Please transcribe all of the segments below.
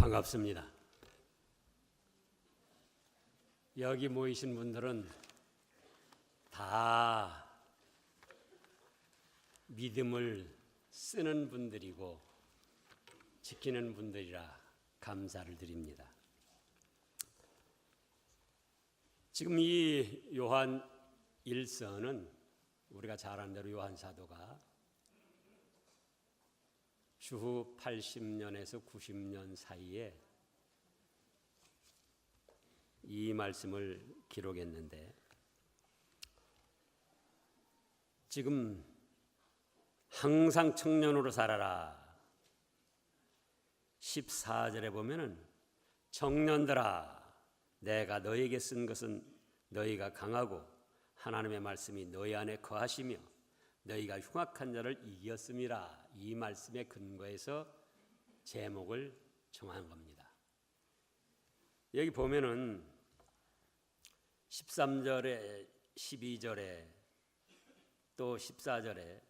반갑습니다. 여기 모이신 분들은 다 믿음을 쓰는 분들이고 지키는 분들이라 감사를 드립니다. 지금 이 요한 1서는 우리가 잘 아는 대로 요한 사도가 주후 80년에서 90년 사이에 이 말씀을 기록했는데, 지금 항상 청년으로 살아라 14절에 보면은 청년들아 내가 너에게 쓴 것은 너희가 강하고 하나님의 말씀이 너희 안에 거하시며 너희가 흉악한 자를 이겼음이라. 이 말씀에 근거해서 제목을 정한 겁니다. 여기 보면은 13절에 12절에 또 14절에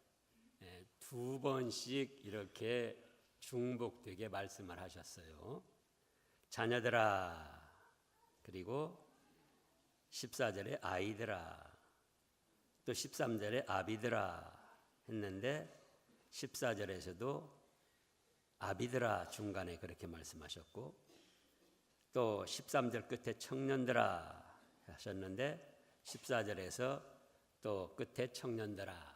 두 번씩 이렇게 중복되게 말씀을 하셨어요. 자녀들아, 그리고 14절에 아이들아, 또 13절에 아비들아 했는데 14절에서도 아비들아 중간에 그렇게 말씀하셨고, 또 13절 끝에 청년들아 하셨는데 14절에서 또 끝에 청년들아,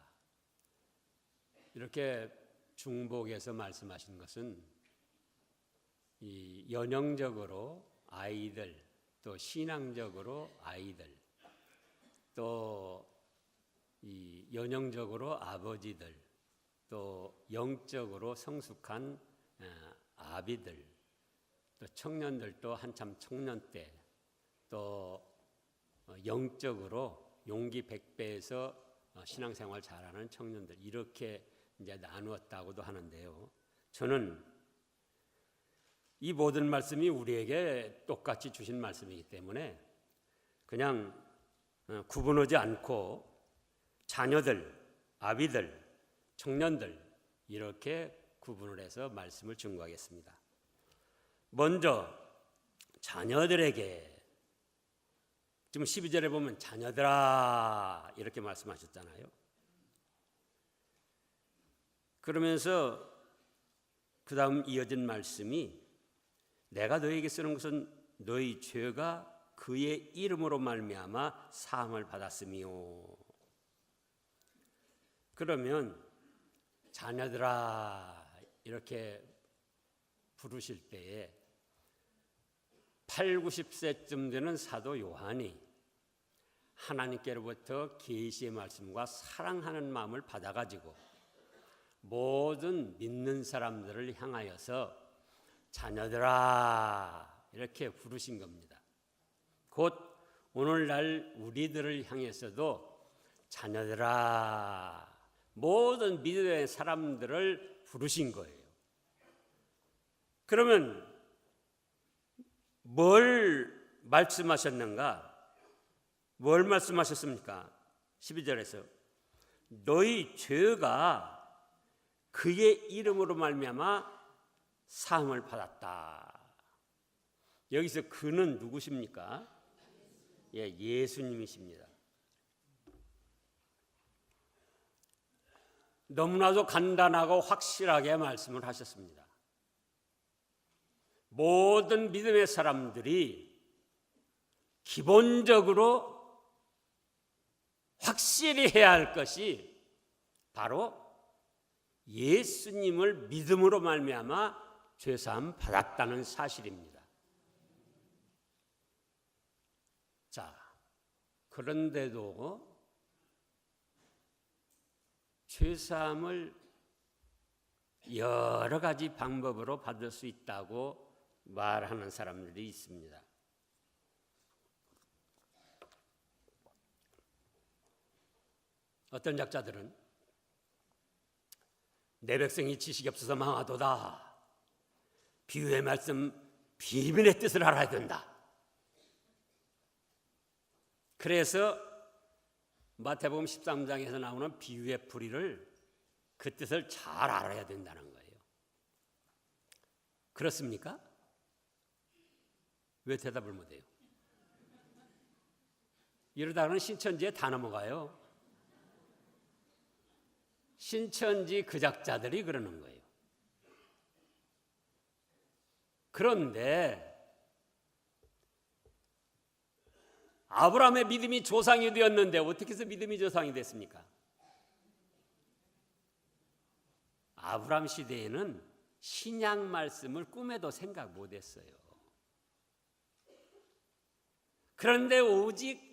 이렇게 중복해서 말씀하신 것은 이 연형적으로 아이들, 또 신앙적으로 아이들, 또 이 연형적으로 아버지들, 또 영적으로 성숙한 아비들, 또 청년들도 한참 청년 때, 또 영적으로 용기 100배에서 신앙생활 잘하는 청년들, 이렇게 이제 나누었다고도 하는데요. 저는 이 모든 말씀이 우리에게 똑같이 주신 말씀이기 때문에 그냥 구분하지 않고 자녀들, 아비들, 청년들 이렇게 구분을 해서 말씀을 증거하겠습니다. 먼저 자녀들에게, 지금 12절에 보면 자녀들아 이렇게 말씀하셨잖아요. 그러면서 그 다음 이어진 말씀이 내가 너에게 쓰는 것은 너희 죄가 그의 이름으로 말미암아 사함을 받았으며. 그러면 자녀들아 이렇게 부르실 때에 8, 90세쯤 되는 사도 요한이 하나님께로부터 계시의 말씀과 사랑하는 마음을 받아가지고 모든 믿는 사람들을 향하여서 자녀들아 이렇게 부르신 겁니다. 곧 오늘날 우리들을 향해서도 자녀들아, 모든 믿음의 사람들을 부르신 거예요. 그러면 뭘 말씀하셨는가? 뭘 말씀하셨습니까? 12절에서 너희 죄가 그의 이름으로 말미암아 사함을 받았다. 여기서 그는 누구십니까? 예수님이십니다. 너무나도 간단하고 확실하게 말씀을 하셨습니다. 모든 믿음의 사람들이 기본적으로 확실히 해야 할 것이 바로 예수님을 믿음으로 말미암아 죄사함 받았다는 사실입니다. 자, 그런데도 죄사함을 여러 가지 방법으로 받을 수 있다고 말하는 사람들이 있습니다. 어떤 작자들은 내 백성이 지식이 없어서 망하도다. 비유의 말씀 비밀의 뜻을 알아야 된다. 그래서 마태복음 13장에서 나오는 비유의 풀이를 그 뜻을 잘 알아야 된다는 거예요. 그렇습니까? 왜 대답을 못해요? 이러다가는 신천지에 다 넘어가요. 신천지 그작자들이 그러는 거예요. 그런데 아브라함의 믿음이 조상이 되었는데 어떻게 해서 믿음이 조상이 됐습니까? 아브라함 시대에는 신약 말씀을 꿈에도 생각 못했어요. 그런데 오직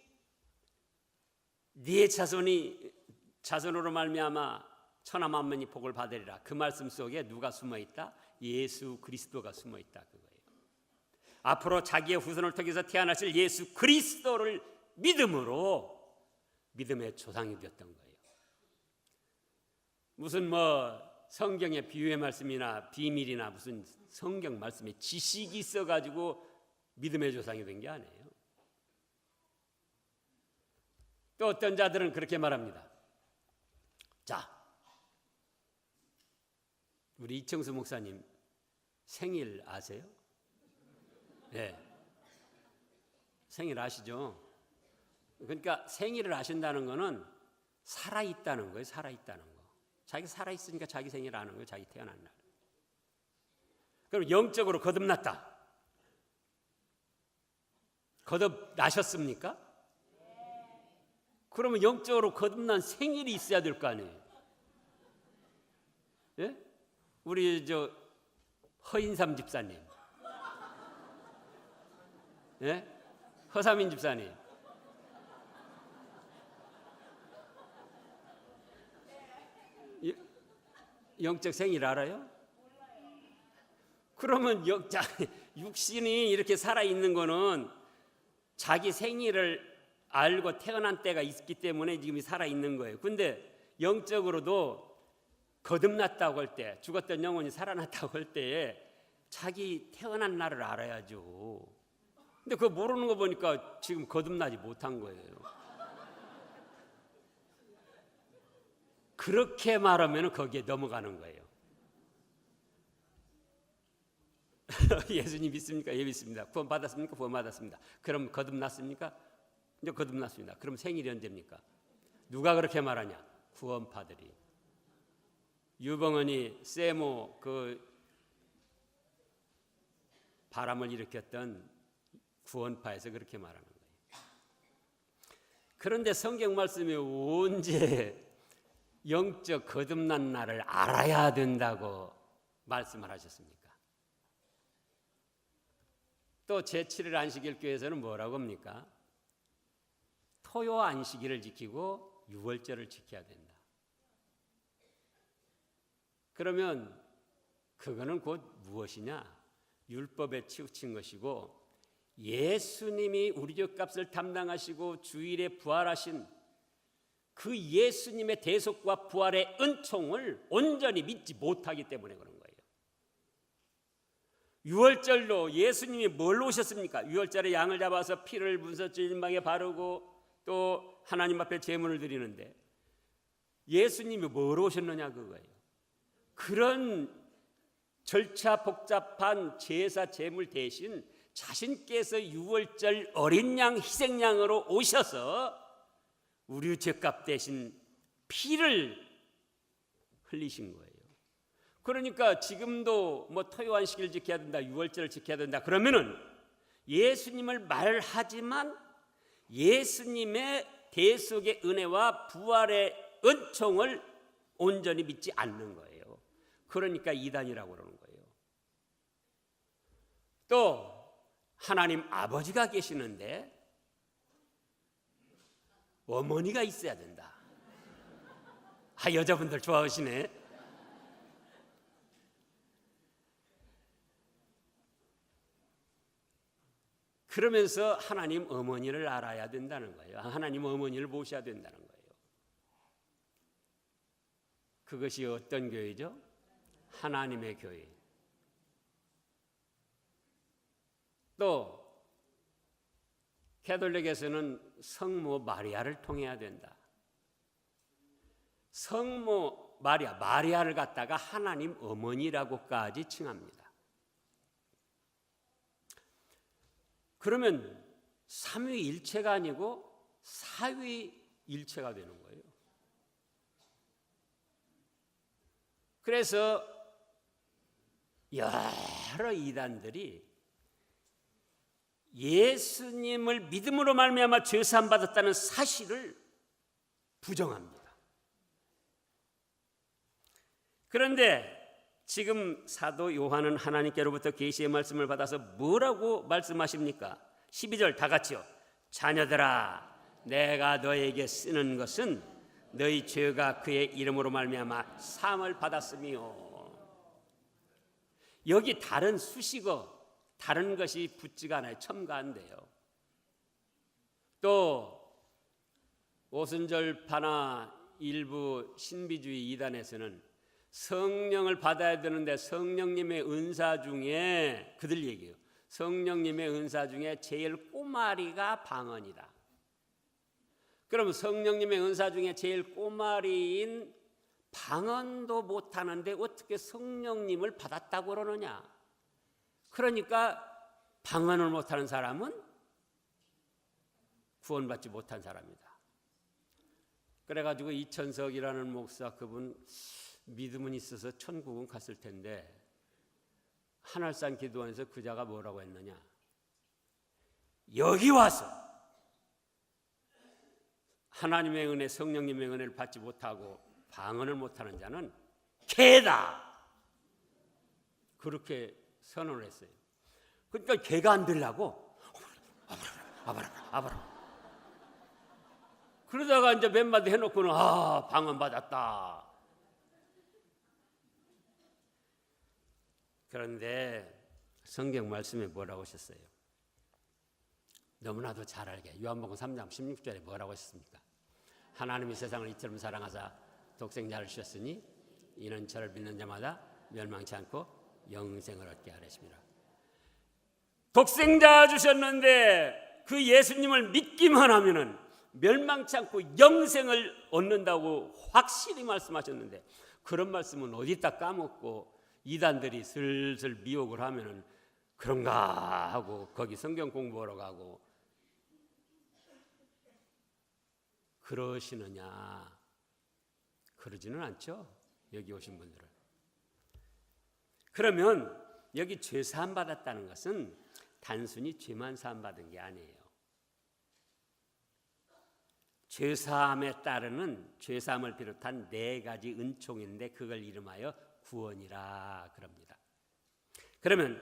네 자손으로 말미암아 천하 만민이 복을 받으리라. 그 말씀 속에 누가 숨어 있다? 예수 그리스도가 숨어 있다 그거예요. 앞으로 자기의 후손을 통해서 태어나실 예수 그리스도를 믿음으로 믿음의 조상이 되었던 거예요. 무슨 성경의 비유의 말씀이나 비밀이나 무슨 성경 말씀에 지식이 있어가지고 믿음의 조상이 된 게 아니에요. 또 어떤 자들은 그렇게 말합니다. 자, 우리 이청수 목사님 생일 아세요? 네. 생일 아시죠? 그러니까 생일을 아신다는 거는 살아있다는 거예요. 살아있다는 거. 자기 살아있으니까 자기 생일 아는 거예요. 자기 태어난 날. 그럼 영적으로 거듭났다. 거듭나셨습니까? 그러면 영적으로 거듭난 생일이 있어야 될 거 아니에요. 예? 우리 허인삼 집사님, 예? 허삼인 집사님, 영적 생일 알아요? 그러면 육신이 이렇게 살아있는 거는 자기 생일을 알고 태어난 때가 있기 때문에 지금 살아있는 거예요. 근데 영적으로도 거듭났다고 할 때, 죽었던 영혼이 살아났다고 할 때에 자기 태어난 날을 알아야죠. 근데 그거 모르는 거 보니까 지금 거듭나지 못한 거예요. 그렇게 말하면 거기에 넘어가는 거예요. 예수님 믿습니까? 예, 믿습니다. 구원 받았습니까? 구원 받았습니다. 그럼 거듭났습니까? 이제 거듭났습니다. 그럼 생일이 언제입니까? 누가 그렇게 말하냐? 구원파들이. 유병헌이 세모 바람을 일으켰던 구원파에서 그렇게 말하는 거예요. 그런데 성경 말씀이 언제 영적 거듭난 날을 알아야 된다고 말씀을 하셨습니까? 또 제7일 안식일 교회에서는 뭐라고 합니까? 토요 안식일을 지키고 유월절을 지켜야 된다. 그러면 그거는 곧 무엇이냐? 율법에 치우친 것이고 예수님이 우리 죄 값을 담당하시고 주일에 부활하신 그 예수님의 대속과 부활의 은총을 온전히 믿지 못하기 때문에 그런 거예요. 유월절로 예수님이 뭘로 오셨습니까? 유월절에 양을 잡아서 피를 문서주인방에 바르고 또 하나님 앞에 제물을 드리는데 예수님이 뭐로 오셨느냐 그거예요. 그런 절차 복잡한 제사 제물 대신 자신께서 유월절 어린 양 희생양으로 오셔서 우리 죄값 대신 피를 흘리신 거예요. 그러니까 지금도 토요 안식일 지켜야 된다, 유월절을 지켜야 된다 그러면은 예수님을 말하지만 예수님의 대속의 은혜와 부활의 은총을 온전히 믿지 않는 거예요. 그러니까 이단이라고 그러는 거예요. 또 하나님 아버지가 계시는데 어머니가 있어야 된다. 여자분들 좋아하시네. 그러면서 하나님 어머니를 알아야 된다는 거예요. 하나님 어머니를 모셔야 된다는 거예요. 그것이 어떤 교회죠? 하나님의 교회. 또 가톨릭에서는 성모 마리아를 통해야 된다. 성모 마리아를 갖다가 하나님 어머니라고까지 칭합니다. 그러면 삼위일체가 아니고 사위일체가 되는 거예요. 그래서 여러 이단들이 예수님을 믿음으로 말미암아 죄 사함 받았다는 사실을 부정합니다. 그런데 지금 사도 요한은 하나님께로부터 계시의 말씀을 받아서 뭐라고 말씀하십니까? 12절 다 같이요. 자녀들아, 내가 너에게 쓰는 것은 너희 죄가 그의 이름으로 말미암아 사함을 받았으며. 여기 다른 수식어, 다른 것이 붙지가 않아요. 첨가한데요. 또 오순절파나 일부 신비주의 이단에서는 성령을 받아야 되는데 성령님의 은사 중에, 그들 얘기예요, 성령님의 은사 중에 제일 꼬마리가 방언이다. 그럼 성령님의 은사 중에 제일 꼬마리인 방언도 못하는데 어떻게 성령님을 받았다고 그러느냐? 그러니까 방언을 못하는 사람은 구원받지 못한 사람이다. 그래가지고 이천석이라는 목사, 그분 믿음은 있어서 천국은 갔을 텐데 하늘산 기도원에서 그자가 뭐라고 했느냐? 여기 와서 하나님의 은혜, 성령님의 은혜를 받지 못하고 방언을 못하는 자는 개다, 그렇게 선언을 했어요. 그러니까 개가 안 들라고 아바라 그러다가 이제 몇 마디 해놓고는 방언 받았다. 그런데 성경 말씀에 뭐라고 하셨어요? 너무나도 잘 알게 요한복음 3장 16절에 뭐라고 하셨습니까? 하나님이 세상을 이처럼 사랑하사 독생자를 주셨으니 이는 저를 믿는 자마다 멸망치 않고 영생을 얻게 하려심이라. 독생자 주셨는데 그 예수님을 믿기만 하면은 멸망치 않고 영생을 얻는다고 확실히 말씀하셨는데, 그런 말씀은 어디다 까먹고 이단들이 슬슬 미혹을 하면은 그런가 하고 거기 성경 공부하러 가고 그러시느냐? 그러지는 않죠, 여기 오신 분들은. 그러면 여기 죄 사함 받았다는 것은 단순히 죄만 사함 받은 게 아니에요. 죄 사함에 따르는 죄 사함을 비롯한 4가지 은총인데 그걸 이름하여 구원이라 그럽니다. 그러면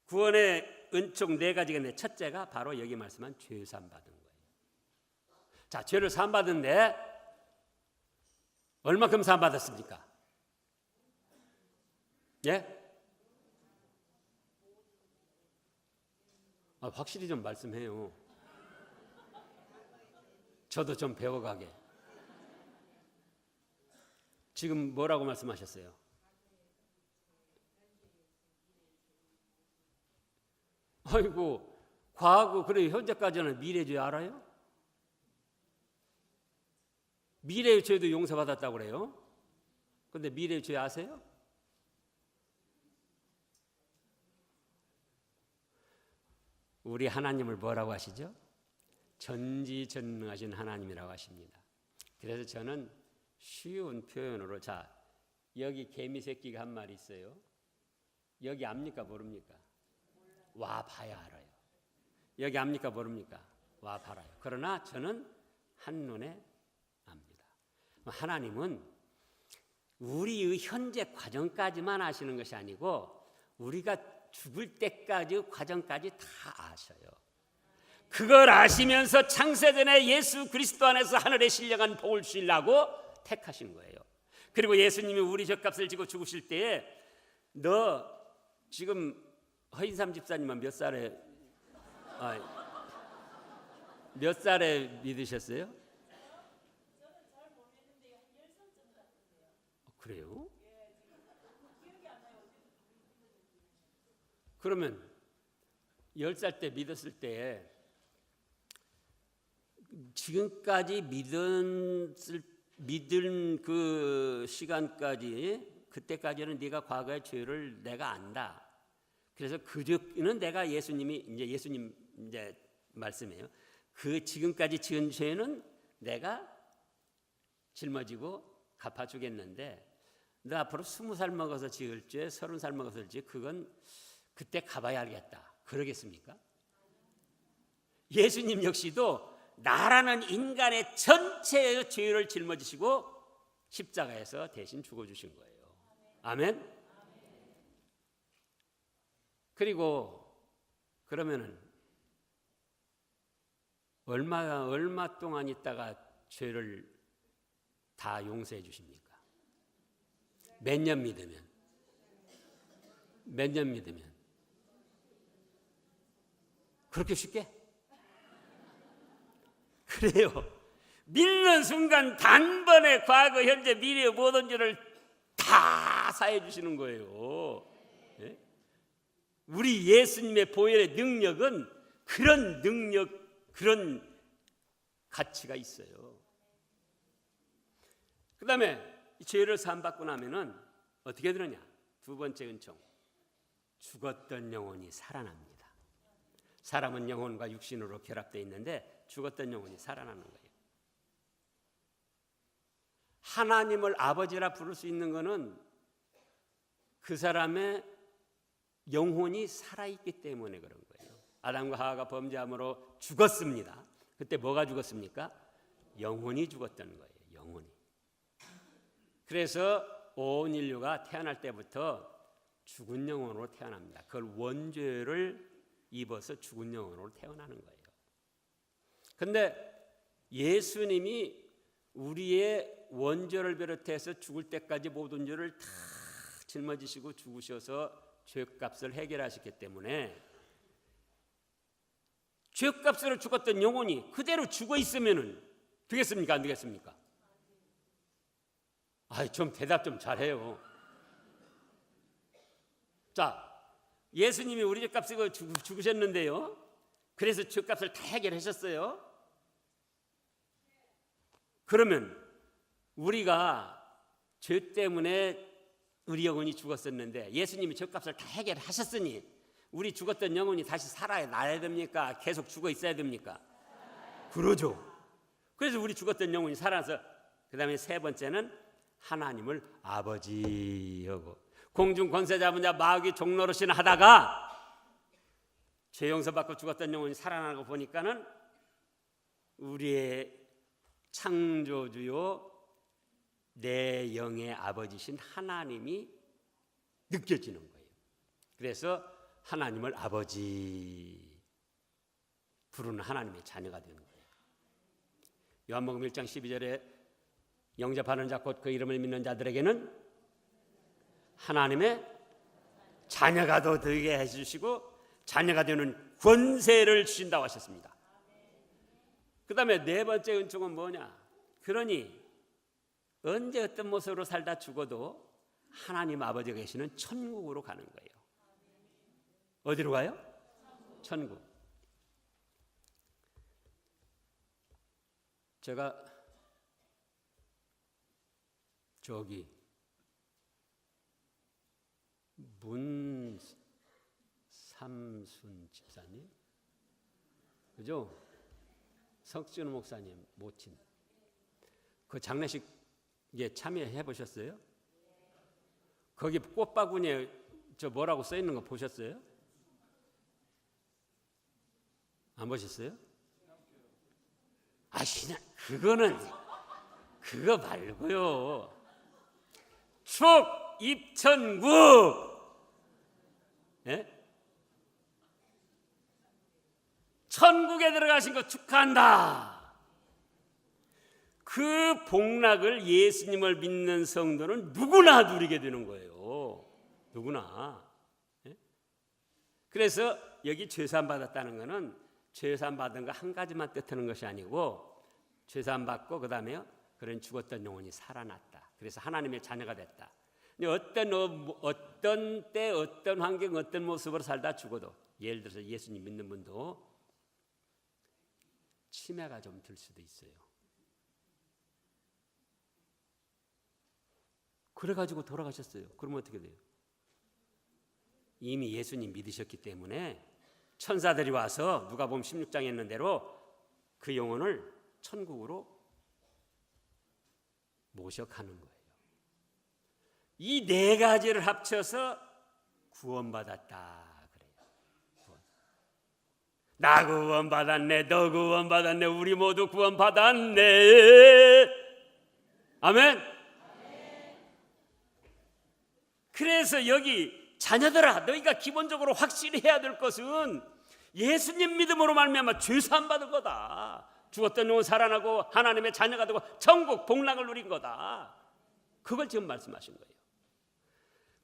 구원의 은총 4가지가 있는데 첫째가 바로 여기 말씀한 죄 사함 받은 거예요. 자, 죄를 사함 받은데 얼마큼 사함 받았습니까? 예? 확실히 좀 말씀해요. 저도 좀 배워가게. 지금 뭐라고 말씀하셨어요? 아이고, 과거, 그래 현재까지는 미래죄 알아요? 미래죄도 용서받았다고 그래요. 근데 미래죄 아세요? 우리 하나님을 뭐라고 하시죠? 전지전능하신 하나님이라고 하십니다. 그래서 저는 쉬운 표현으로, 자, 여기 개미 새끼가 한 마리 있어요. 여기 압니까 모릅니까? 와 봐야 알아요. 여기 압니까 모릅니까? 와 봐라요. 그러나 저는 한눈에 압니다. 하나님은 우리의 현재 과정까지만 아시는 것이 아니고 우리가 죽을 때까지 과정까지 다 아셔요. 그걸 아시면서 창세전에 예수 그리스도 안에서 하늘에 신령한 복을 주시려고 택하신 거예요. 그리고 예수님이 우리 죗값을 지고 죽으실 때에 너 지금 허인삼 집사님은 몇 살에 믿으셨어요? 그래요? 그러면 10살 때 믿었을 때 지금까지 믿은 그 시간까지, 그때까지는 네가 과거의 죄를 내가 안다. 그래서 그는 내가 예수님 이제 말씀이에요. 그 지금까지 지은 죄는 내가 짊어지고 갚아주겠는데 너 앞으로 20살 먹어서 지을 죄, 30살 먹어서 지을 죄, 그건 그때 가봐야 알겠다. 그러겠습니까? 예수님 역시도 나라는 인간의 전체의 죄를 짊어지시고 십자가에서 대신 죽어주신 거예요. 아멘? 그리고 그러면은 얼마 동안 있다가 죄를 다 용서해 주십니까? 몇 년 믿으면? 몇 년 믿으면? 그렇게 쉽게? 그래요. 믿는 순간 단번에 과거, 현재, 미래의 모든 죄를 다 사해 주시는 거예요. 예? 우리 예수님의 보혈의 능력은 그런 능력, 그런 가치가 있어요. 그 다음에 죄를 사함받고 나면은 어떻게 되느냐? 두 번째 은총, 죽었던 영혼이 살아납니다. 사람은 영혼과 육신으로 결합되어 있는데 죽었던 영혼이 살아나는 거예요. 하나님을 아버지라 부를 수 있는 것은 그 사람의 영혼이 살아있기 때문에 그런 거예요. 아담과 하와가 범죄함으로 죽었습니다. 그때 뭐가 죽었습니까? 영혼이 죽었던 거예요. 영혼이. 그래서 온 인류가 태어날 때부터 죽은 영혼으로 태어납니다. 그걸 원죄를 입어서 죽은 영혼으로 태어나는 거예요. 그런데 예수님이 우리의 원죄를 비롯해서 죽을 때까지 모든 죄를 다 짊어지시고 죽으셔서 죄값을 해결하셨기 때문에 죄값으로 죽었던 영혼이 그대로 죽어 있으면 되겠습니까? 안 되겠습니까? 좀 대답 좀 잘해요. 자, 예수님이 우리 죄값을 죽으셨는데요. 그래서 죄값을 다 해결하셨어요. 그러면 우리가 죄 때문에 우리 영혼이 죽었었는데 예수님이 죄값을 다 해결하셨으니 우리 죽었던 영혼이 다시 살아나야 됩니까? 계속 죽어 있어야 됩니까? 그러죠. 그래서 우리 죽었던 영혼이 살아서 그 다음에 세 번째는 하나님을 아버지하고 공중 권세 잡은 자 마귀 종노릇이나 하다가 죄 용서받고 죽었던 영혼이 살아나는 거 보니까는 우리의 창조주요 내 영의 아버지신 하나님이 느껴지는 거예요. 그래서 하나님을 아버지 부르는 하나님의 자녀가 되는 거예요. 요한복음 1장 12절에 영접하는 자 곧 그 이름을 믿는 자들에게는 하나님의 자녀가 되게 해주시고 자녀가 되는 권세를 주신다고 하셨습니다. 그 다음에 네 번째 은총은 뭐냐? 그러니 언제 어떤 모습으로 살다 죽어도 하나님 아버지가 계시는 천국으로 가는 거예요. 어디로 가요? 천국. 제가 저기 문삼순 집사님, 그죠? 석준호 목사님 모친 그 장례식에 참여해 보셨어요? 거기 꽃바구니에 저 뭐라고 써 있는 거 보셨어요? 안 보셨어요? 그거는 그거 말고요. 축 입천국, 예? 천국에 들어가신 거 축하한다. 그 복락을 예수님을 믿는 성도는 누구나 누리게 되는 거예요. 누구나. 예? 그래서 여기 죄사함 받았다는 것은 죄사함 받은 거 한 가지만 뜻하는 것이 아니고 죄사함 받고 그 다음에 그런 죽었던 영혼이 살아났다. 그래서 하나님의 자녀가 됐다. 어떤 때, 어떤 환경, 어떤 모습으로 살다 죽어도 예를 들어서 예수님 믿는 분도 치매가 좀 들 수도 있어요. 그래가지고 돌아가셨어요. 그러면 어떻게 돼요? 이미 예수님 믿으셨기 때문에 천사들이 와서 누가복음 16장에 있는 대로 그 영혼을 천국으로 모셔가는 거예요. 이 네 가지를 합쳐서 구원받았다 그래요. 나 구원받았네, 너 구원받았네, 우리 모두 구원받았네. 아멘. 그래서 여기 자녀들아, 너희가 기본적으로 확실히 해야 될 것은 예수님 믿음으로 말미암아 죄 사함 받은 거다. 죽었던 영혼 살아나고 하나님의 자녀가 되고 천국 복락을 누린 거다. 그걸 지금 말씀하신 거예요.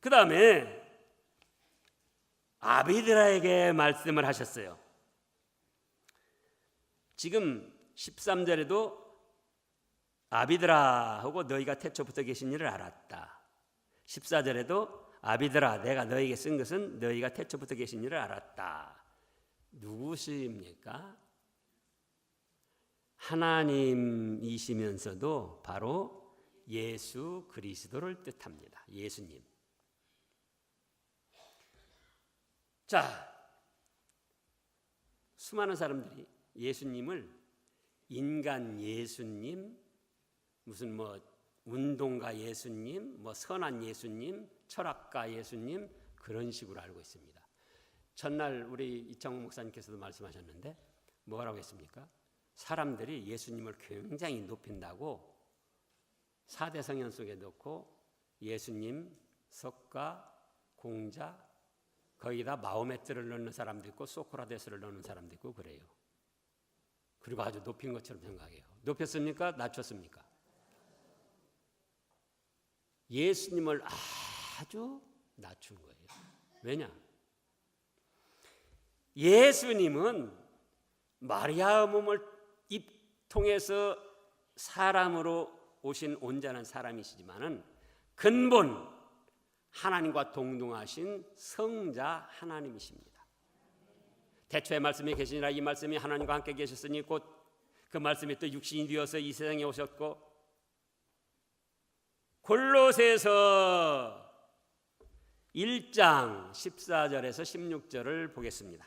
그 다음에 아비드라에게 말씀을 하셨어요. 지금 13절에도 아비드라 하고 너희가 태초부터 계신 일을 알았다. 14절에도 아비드라 내가 너희에게 쓴 것은 너희가 태초부터 계신 일을 알았다. 누구십니까? 하나님이시면서도 바로 예수 그리스도를 뜻합니다. 예수님. 자, 수많은 사람들이 예수님을 인간 예수님, 무슨 뭐 운동가 예수님, 뭐 선한 예수님, 철학가 예수님 그런 식으로 알고 있습니다. 전날 우리 이창호 목사님께서도 말씀하셨는데 뭐라고 했습니까? 사람들이 예수님을 굉장히 높인다고 4대 성현 속에 넣고 예수님, 석가, 공자, 거기다 마호메트를 넣는 사람도 있고 소크라테스를 넣는 사람도 있고 그래요. 그리고 아주 높인 것처럼 생각해요. 높였습니까? 낮췄습니까? 예수님을 아주 낮춘 거예요. 왜냐? 예수님은 마리아 몸을 입 통해서 사람으로 오신 온전한 사람이시지만은 근본 하나님과 동등하신 성자 하나님이십니다. 태초에 말씀이 계시니라 이 말씀이 하나님과 함께 계셨으니 곧 그 말씀이 또 육신이 되어서 이 세상에 오셨고 골로새서 1장 14절에서 16절을 보겠습니다.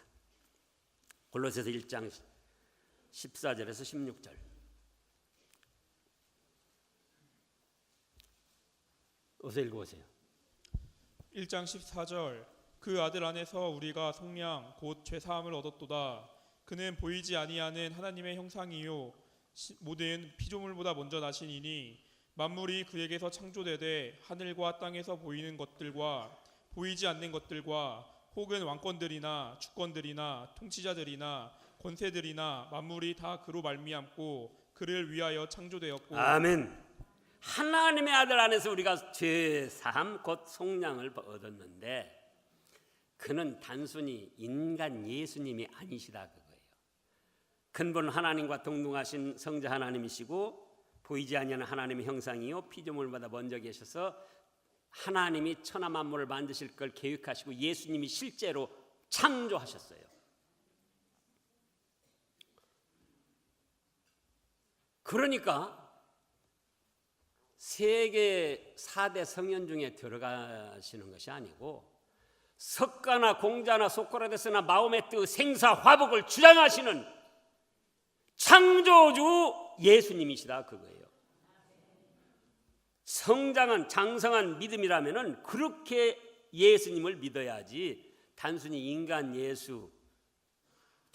골로새서 1장 14절에서 16절. 어서 읽어보세요. 1장 14절 그 아들 안에서 우리가 속량 곧 죄사함을 얻었도다. 그는 보이지 아니하는 하나님의 형상이요 모든 피조물보다 먼저 나시니니 만물이 그에게서 창조되되 하늘과 땅에서 보이는 것들과 보이지 않는 것들과 혹은 왕권들이나 주권들이나 통치자들이나 권세들이나 만물이 다 그로 말미암고 그를 위하여 창조되었고. 아멘. 하나님의 아들 안에서 우리가 죄사함 곧 속량을 얻었는데 그는 단순히 인간 예수님이 아니시다 그거예요. 근본 하나님과 동등하신 성자 하나님이시고 보이지 아니하는 하나님의 형상이요 피조물마다 먼저 계셔서 하나님이 천하 만물을 만드실 걸 계획하시고 예수님이 실제로 창조하셨어요. 그러니까 세계 4대 성현 중에 들어가시는 것이 아니고 석가나 공자나 소크라테스나 마호메트 생사 화복을 주장하시는 창조주 예수님이시다 그거예요. 성장한 장성한 믿음이라면은 그렇게 예수님을 믿어야지 단순히 인간 예수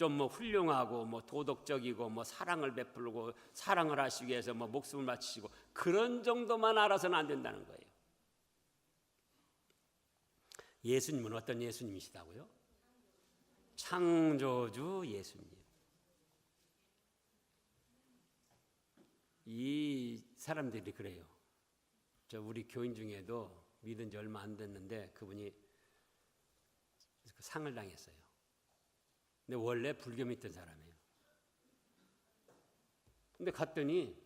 좀 뭐 훌륭하고 뭐 도덕적이고 뭐 사랑을 베풀고 사랑을 하시기 위해서 뭐 목숨을 바치시고 그런 정도만 알아서는 안 된다는 거예요. 예수님은 어떤 예수님이시다고요? 창조주 예수님. 이 사람들이 그래요. 저 우리 교인 중에도 믿은 지 얼마 안 됐는데 그분이 상을 당했어요. 근데 원래 불교 믿던 사람이에요. 근데 갔더니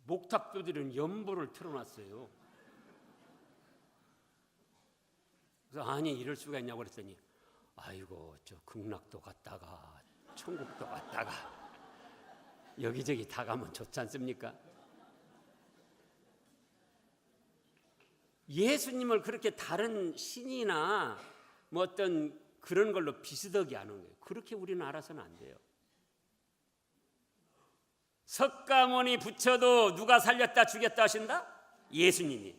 목탁도들은 연보를 틀어놨어요. 그래서 아니 이럴 수가 있냐고 그랬더니 아이고 저 극락도 갔다가 천국도 갔다가 여기저기 다 가면 좋지 않습니까? 예수님을 그렇게 다른 신이나 뭐 어떤 그런 걸로 비슷하게 하는 거예요. 그렇게 우리는 알아서는 안 돼요. 석가모니 부처도 누가 살렸다 죽였다 하신다? 예수님이.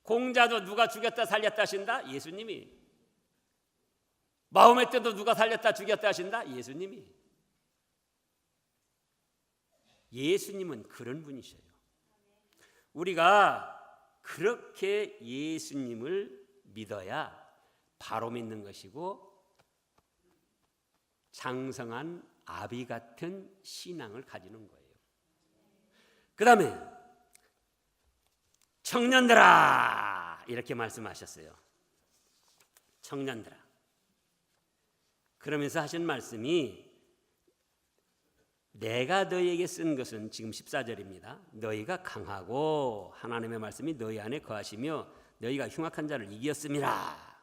공자도 누가 죽였다 살렸다 하신다? 예수님이. 마호메 때도 누가 살렸다 죽였다 하신다? 예수님이. 예수님은 그런 분이셔요. 우리가 그렇게 예수님을 믿어야 바로 믿는 것이고 장성한 아비 같은 신앙을 가지는 거예요. 그 다음에 청년들아 이렇게 말씀하셨어요. 청년들아. 그러면서 하신 말씀이 내가 너희에게 쓴 것은 지금 14절입니다. 너희가 강하고 하나님의 말씀이 너희 안에 거하시며 너희가 흉악한 자를 이겼음이라.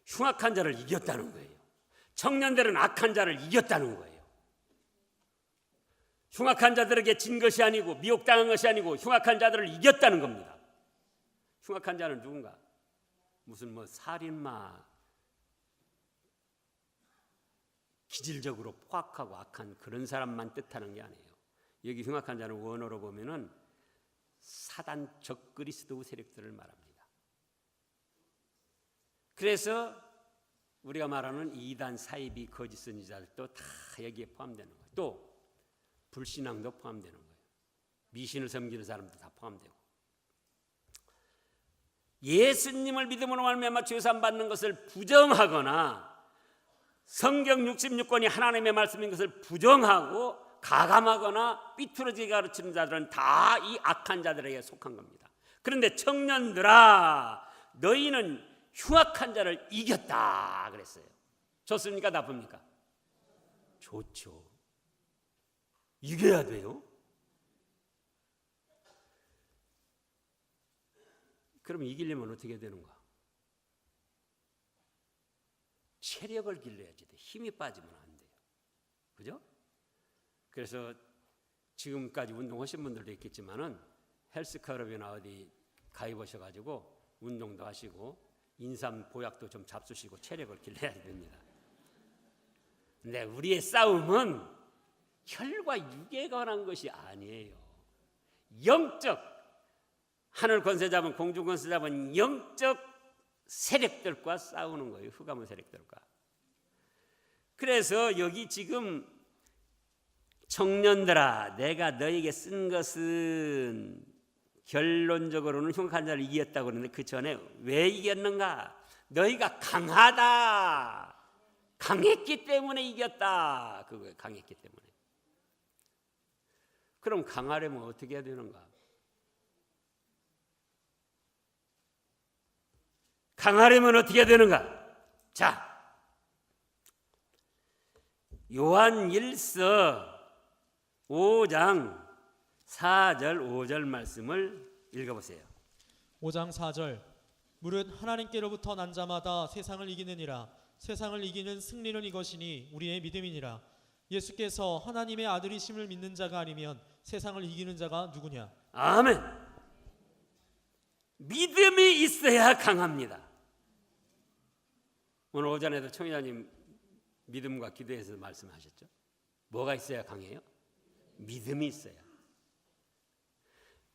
흉악한 자를 이겼다는 거예요. 청년들은 악한 자를 이겼다는 거예요. 흉악한 자들에게 진 것이 아니고 미혹당한 것이 아니고 흉악한 자들을 이겼다는 겁니다. 흉악한 자는 누군가? 무슨 뭐 살인마, 기질적으로 포악하고 악한 그런 사람만 뜻하는 게 아니에요. 여기 흉악한 자는 원어로 보면은 사단 적그리스도 세력들을 말합니다. 그래서 우리가 말하는 이단, 사이비, 거짓 선지자들도 다 여기에 포함되는 거예요. 또 불신앙도 포함되는 거예요. 미신을 섬기는 사람도 다 포함되고. 예수님을 믿음으로 말미암아 죄사함 받는 것을 부정하거나 성경 66권이 하나님의 말씀인 것을 부정하고 가감하거나 삐뚤어지게 가르치는 자들은 다 이 악한 자들에게 속한 겁니다. 그런데 청년들아 너희는 흉악한 자를 이겼다 그랬어요. 좋습니까? 나쁩니까? 좋죠. 이겨야 돼요. 그럼 이기려면 어떻게 되는가? 체력을 길러야지 돼. 힘이 빠지면 안 돼요. 그죠? 그래서 지금까지 운동하신 분들도 있겠지만은 헬스클럽이나 어디 가입하셔가지고 운동도 하시고 인삼 보약도 좀 잡수시고 체력을 길러야 됩니다. 근데 우리의 싸움은 혈과 육에 관한 것이 아니에요. 영적 하늘 권세 잡은 공중 권세 잡은 영적 세력들과 싸우는 거예요. 흑암의 세력들과. 그래서 여기 지금 청년들아 내가 너에게 쓴 것은 결론적으로는 흉악한 자를 이겼다고 그러는데 그 전에 왜 이겼는가? 너희가 강하다. 강했기 때문에 이겼다. 그거예요. 강했기 때문에. 그럼 강하려면 어떻게 해야 되는가? 강하려면 어떻게 해야 되는가? 자, 요한 1서 5장 4절 5절 말씀을 읽어보세요. 5장 4절 무릇 하나님께로부터 난 자마다 세상을 이기느니라. 세상을 이기는 승리는 이것이니 우리의 믿음이니라. 예수께서 하나님의 아들이심을 믿는 자가 아니면 세상을 이기는 자가 누구냐? 아멘. 믿음이 있어야 강합니다. 오늘 오전에도 청년님 믿음과 기도에서 말씀하셨죠. 뭐가 있어야 강해요? 믿음이 있어야.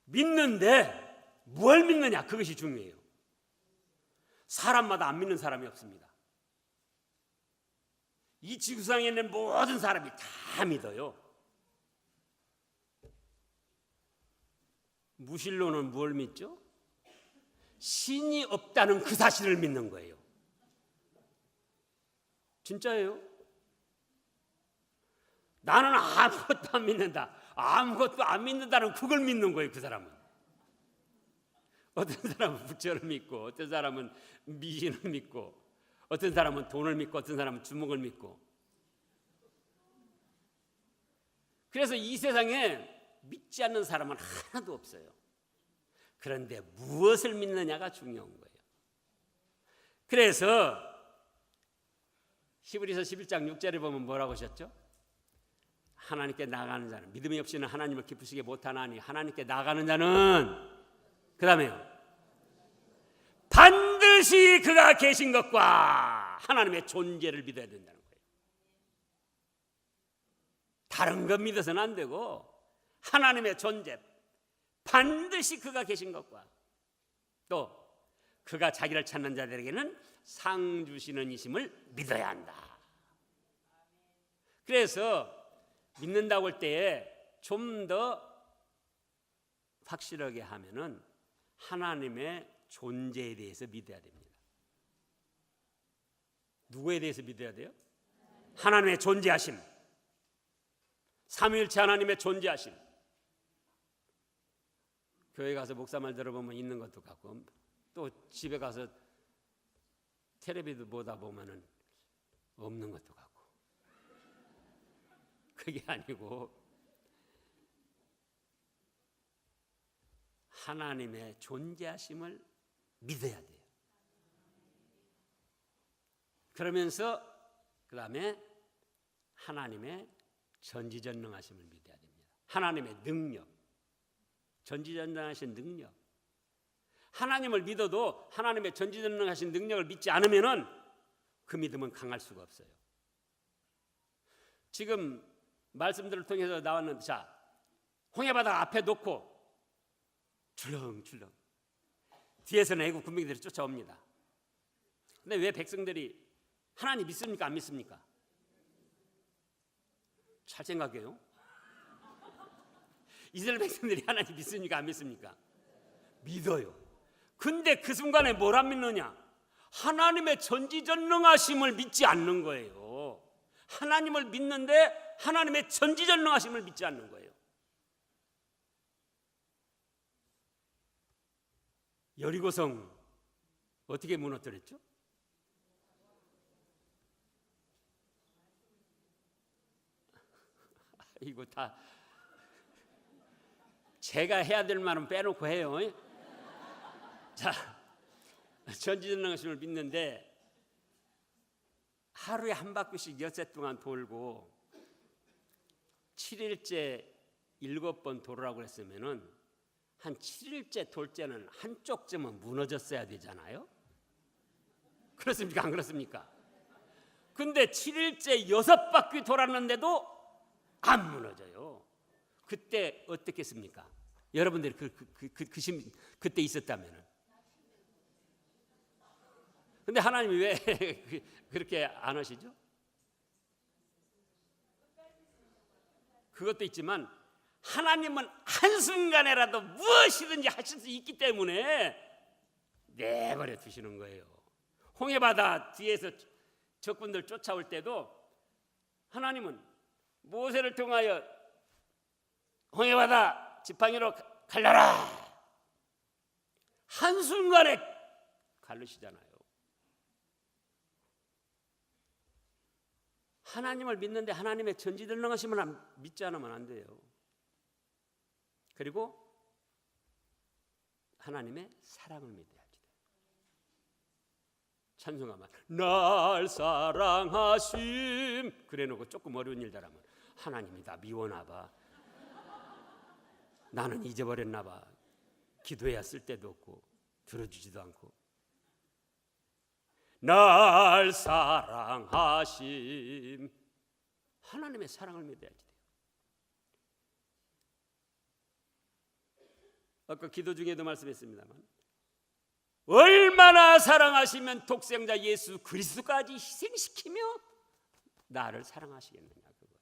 믿는데 뭘 믿느냐 그것이 중요해요. 사람마다 안 믿는 사람이 없습니다. 이 지구상에 있는 모든 사람이 다 믿어요. 무신론은 뭘 믿죠? 신이 없다는 그 사실을 믿는 거예요. 진짜예요. 나는 아무것도 안 믿는다. 아무것도 안 믿는다는 그걸 믿는 거예요. 그 사람은. 어떤 사람은 부처를 믿고 어떤 사람은 미신을 믿고 어떤 사람은 돈을 믿고 어떤 사람은 주먹을 믿고. 그래서 이 세상에 믿지 않는 사람은 하나도 없어요. 그런데 무엇을 믿느냐가 중요한 거예요. 그래서 히브리서 11장 6절에 보면 뭐라고 하셨죠? 하나님께 나아가는 자는 믿음이 없이는 하나님을 기쁘시게 못하나니 하나님께 나아가는 자는 그 다음에요. 반드시 그가 계신 것과 하나님의 존재를 믿어야 된다는 거예요. 다른 것 믿어서는 안 되고 하나님의 존재, 반드시 그가 계신 것과 또 그가 자기를 찾는 자들에게는 상 주시는 이심을 믿어야 한다. 그래서 믿는다고 할 때에 좀 더 확실하게 하면은 하나님의 존재에 대해서 믿어야 됩니다. 누구에 대해서 믿어야 돼요? 하나님의 존재하심, 삼위일체 하나님의 존재하심. 교회 가서 목사 말 들어보면 있는 것도 같고 또 집에 가서 텔레비도 보다 보면은 없는 것도 같고 그게 아니고 하나님의 존재하심을 믿어야 돼요. 그러면서 그 다음에 하나님의 전지전능하심을 믿어야 됩니다. 하나님의 능력, 전지전능하신 능력. 하나님을 믿어도 하나님의 전지전능하신 능력을 믿지 않으면은 그 믿음은 강할 수가 없어요. 지금 말씀들을 통해서 나왔는데, 자, 홍해바다 앞에 놓고 출렁출렁 뒤에서는 애국 군병들이 쫓아옵니다. 근데 왜 백성들이 하나님 믿습니까? 안 믿습니까? 잘 생각해요. 이스라엘 백성들이 하나님 믿습니까? 안 믿습니까? 믿어요. 근데 그 순간에 뭘 안 믿느냐? 하나님의 전지전능하심을 믿지 않는 거예요. 하나님을 믿는데 하나님의 전지전능하심을 믿지 않는 거예요. 여리고성 어떻게 무너뜨렸죠? 이거 다 제가 해야 될 말은 빼놓고 해요. 자, 전지전능하심을 믿는데 하루에 한 바퀴씩 엿새 동안 돌고 7일째 7번 돌으라고 했으면은 한 7일째 돌 때는 한쪽쯤은 무너졌어야 되잖아요. 그렇습니까? 안 그렇습니까? 근데 7일째 6바퀴 돌았는데도 안 무너져요. 그때 어떻겠습니까? 여러분들이 그때 있었다면은. 근데 하나님이 왜 그렇게 안 하시죠? 그것도 있지만 하나님은 한순간에라도 무엇이든지 하실 수 있기 때문에 내버려 두시는 거예요. 홍해바다 뒤에서 적군들 쫓아올 때도 하나님은 모세를 통하여 홍해바다 지팡이로 갈라라, 한순간에 갈르시잖아요. 하나님을 믿는데 하나님의 전지전능하심을 믿지 않으면 안 돼요. 그리고 하나님의 사랑을 믿어야지. 찬송하면 날 사랑하심 그래놓고 조금 어려운 일 잘하면 하나님이 나 미워나 봐, 나는 잊어버렸나 봐, 기도해야 쓸 데도 없고 들어주지도 않고. 날 사랑하심, 하나님의 사랑을 믿어야지 돼요. 아까 기도 중에도 말씀했습니다만 얼마나 사랑하시면 독생자 예수 그리스도까지 희생시키며 나를 사랑하시겠느냐, 그거.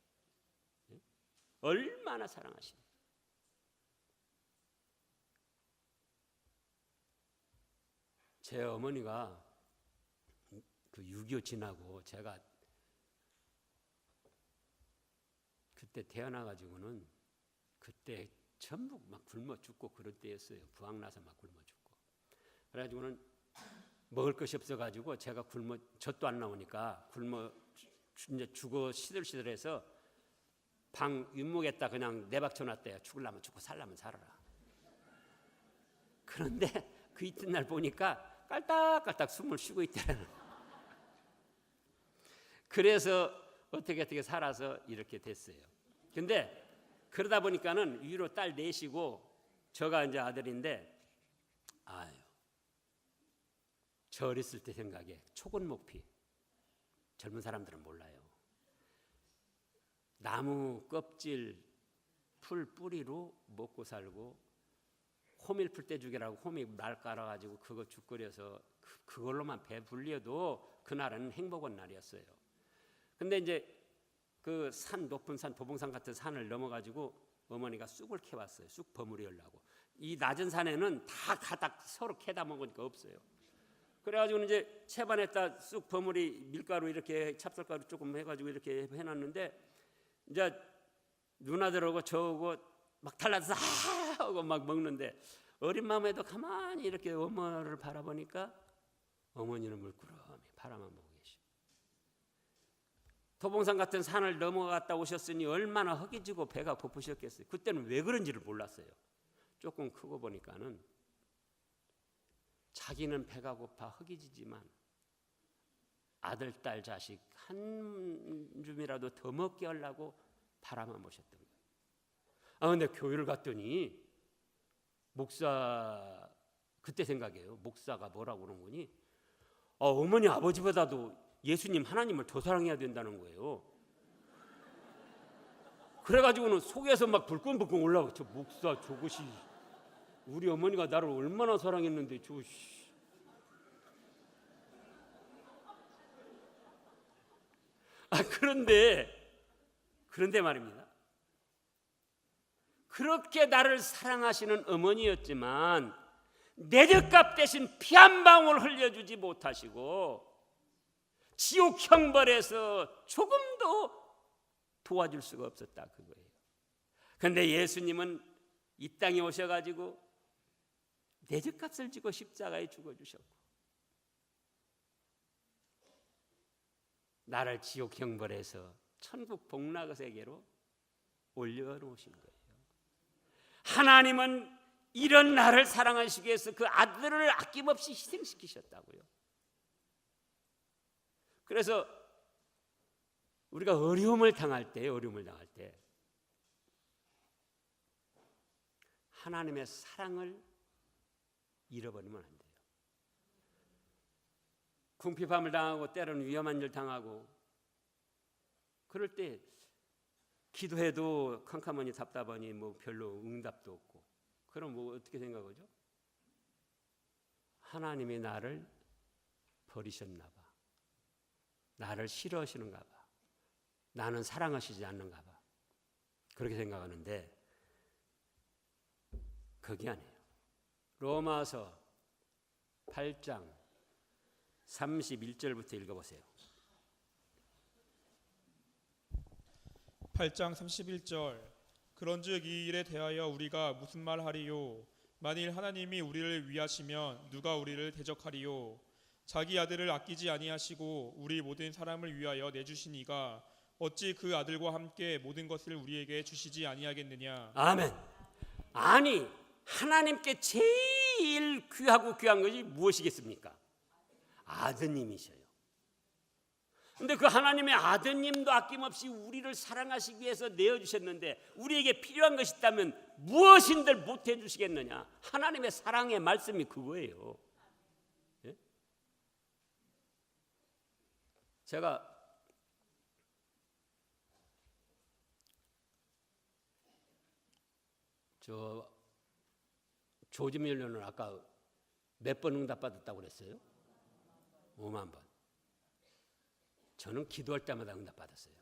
얼마나 사랑하시면. 제 어머니가 그 6.25 지나고 제가 그때 태어나가지고는 그때 전부 막 굶어 죽고 그럴 때였어요. 부항나서 막 굶어 죽고. 그래가지고는 먹을 것이 없어가지고 제가 젖도 안 나오니까 굶어 이제 죽어 시들시들해서 방 윗목에다 그냥 내박쳐놨대요. 죽으려면 죽고 살려면 살아라. 그런데 그 이튿날 보니까 깔딱깔딱 숨을 쉬고 있더라는. 그래서 어떻게 살아서 이렇게 됐어요. 근데 그러다 보니까는 위로 딸 넷이고 저가 이제 아들인데 아유, 저 어렸을 때 생각에 초근목피. 젊은 사람들은 몰라요. 나무 껍질, 풀 뿌리로 먹고 살고, 호밀 풀떼죽이라고 호밀 날 깔아가지고 그거 죽 끓여서 그걸로만 배 불려도 그날은 행복한 날이었어요. 근데 이제 그 산, 높은 산, 도봉산 같은 산을 넘어가지고 어머니가 쑥을 캐왔어요. 쑥 버무리려고. 이 낮은 산에는 다 가닥 서로 캐다 먹으니까 없어요. 그래가지고 이제 채반에다 쑥 버무리 밀가루 이렇게 찹쌀가루 조금 해가지고 이렇게 해놨는데, 이제 누나들하고 저하고 막 달라서 하고 막 먹는데, 어린 마음에도 가만히 이렇게 어머니를 바라보니까 어머니는 물끄러미 바라만 보고 계시고, 도봉산 같은 산을 넘어갔다 오셨으니 얼마나 허기지고 배가 고프셨겠어요. 그때는 왜 그런지를 몰랐어요. 조금 크고 보니까는 자기는 배가 고파 허기지지만 아들, 딸, 자식 한 줌이라도 더 먹게 하려고 바라만 보셨던 거예요. 근데 교회를 갔더니 목사, 그때 생각해요. 목사가 뭐라고 그런 거니? 어머니 아버지보다도 예수님 하나님을 더 사랑해야 된다는 거예요. 그래가지고는 속에서 막 불끈불끈 올라오고, 저 목사 저것이 우리 어머니가 나를 얼마나 사랑했는데 저것이. 그런데 말입니다. 그렇게 나를 사랑하시는 어머니였지만 내 젖값 대신 피 한 방울 흘려주지 못하시고 지옥 형벌에서 조금도 도와줄 수가 없었다, 그거예요. 그런데 예수님은 이 땅에 오셔가지고 내 젖값을 지고 십자가에 죽어주셨고 나를 지옥 형벌에서 천국 복락세계로 올려놓으신 거예요. 하나님은 이런 나를 사랑하시기 위해서 그 아들을 아낌없이 희생시키셨다고요. 그래서 우리가 어려움을 당할 때 하나님의 사랑을 잃어버리면 안 돼요. 궁핍함을 당하고 때로는 위험한 일 당하고 그럴 때 기도해도 캄캄하니 답답하니 뭐 별로 응답도 없고, 그럼 뭐 어떻게 생각하죠? 하나님이 나를 버리셨나 봐. 나를 싫어하시는가 봐. 나는 사랑하시지 않는가 봐. 그렇게 생각하는데 그게 아니에요. 로마서 8장 31절부터 읽어보세요. 8장 31절. 그런즉 이 일에 대하여 우리가 무슨 말 하리요? 만일 하나님이 우리를 위하시면 누가 우리를 대적하리요? 자기 아들을 아끼지 아니하시고 우리 모든 사람을 위하여 내주신 이가 어찌 그 아들과 함께 모든 것을 우리에게 주시지 아니하겠느냐? 아멘. 아니, 하나님께 제일 귀하고 귀한 것이 무엇이겠습니까? 아드님이셔요. 근데 그 하나님의 아드님도 아낌없이 우리를 사랑하시기 위해서 내어주셨는데 우리에게 필요한 것이 있다면 무엇인들 못해 주시겠느냐? 하나님의 사랑의 말씀이 그거예요. 예? 제가 조지 밀러는 아까 몇 번 응답받았다고 그랬어요? 5만 번. 저는 기도할 때마다 응답받았어요.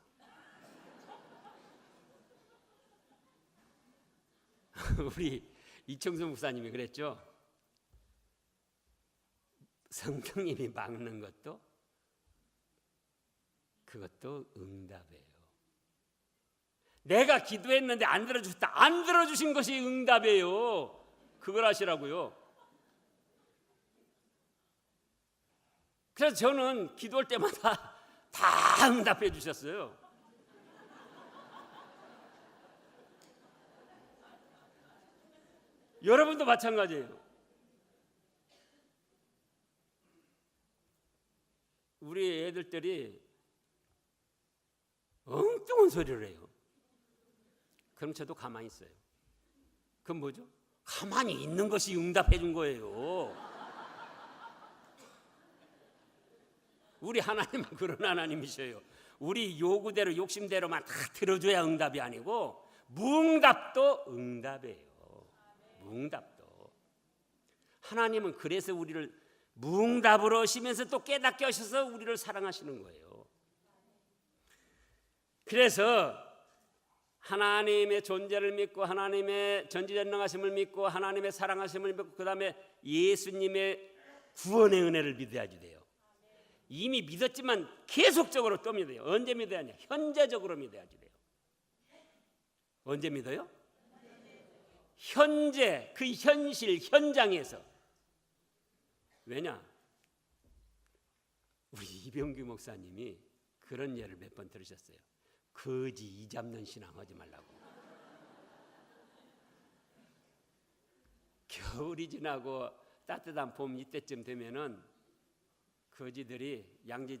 우리 이청수 목사님이 그랬죠. 성령님이 막는 것도 그것도 응답이에요. 내가 기도했는데 안 들어주셨다. 안 들어주신 것이 응답이에요. 그걸 하시라고요. 그래서 저는 기도할 때마다 다 응답해 주셨어요. 여러분도 마찬가지예요. 우리 애들들이 엉뚱한 소리를 해요. 그럼 저도 가만히 있어요. 그건 뭐죠? 가만히 있는 것이 응답해 준 거예요. 우리 하나님은 그런 하나님이셔요. 우리 요구대로 욕심대로만 다 들어줘야 응답이 아니고 무응답도 응답이에요. 무응답도. 하나님은 그래서 우리를 무응답으로 하시면서 또 깨닫게 하셔서 우리를 사랑하시는 거예요. 그래서 하나님의 존재를 믿고 하나님의 전지전능하심을 믿고 하나님의 사랑하심을 믿고 그 다음에 예수님의 구원의 은혜를 믿어야지 돼요. 이미 믿었지만 계속적으로 또 믿어요. 언제 믿어야 하냐? 현재적으로 믿어야지 돼요. 언제 믿어요? 현재, 그 현실 현장에서. 왜냐? 우리 이병규 목사님이 그런 예를 몇 번 들으셨어요. 거지 이 잡는 신앙 하지 말라고. 겨울이 지나고 따뜻한 봄 이때쯤 되면은 거지들이 양지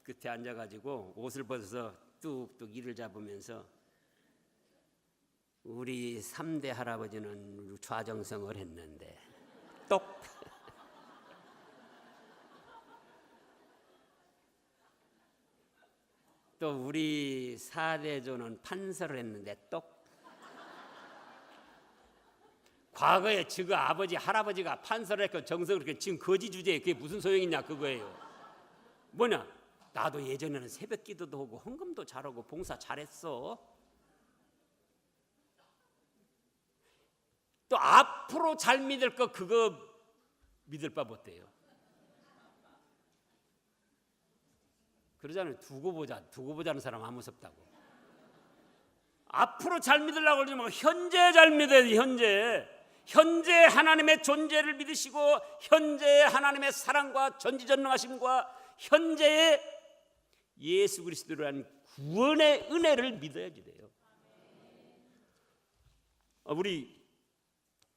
끝에 앉아가지고 옷을 벗어서 뚝뚝 이를 잡으면서 우리 3대 할아버지는 좌정성을 했는데 똑 또 우리 4대조는 판서를 했는데 똑 과거에 지그 아버지 할아버지가 판서를 했고 정석을 했고 지금 거지 주제에 그게 무슨 소용이냐 그거예요. 뭐냐? 나도 예전에는 새벽 기도도 하고 헌금도 잘하고 봉사 잘했어. 또 앞으로 잘 믿을 거 그거 믿을 바 못돼요. 그러잖아요. 두고 보자는 사람 안 무섭다고. 앞으로 잘 믿으려고 그러지 말고 현재 잘 믿어야 돼. 현재 하나님의 존재를 믿으시고 현재의 하나님의 사랑과 전지전능하심과 현재의 예수 그리스도라는 구원의 은혜를 믿어야지 돼요. 우리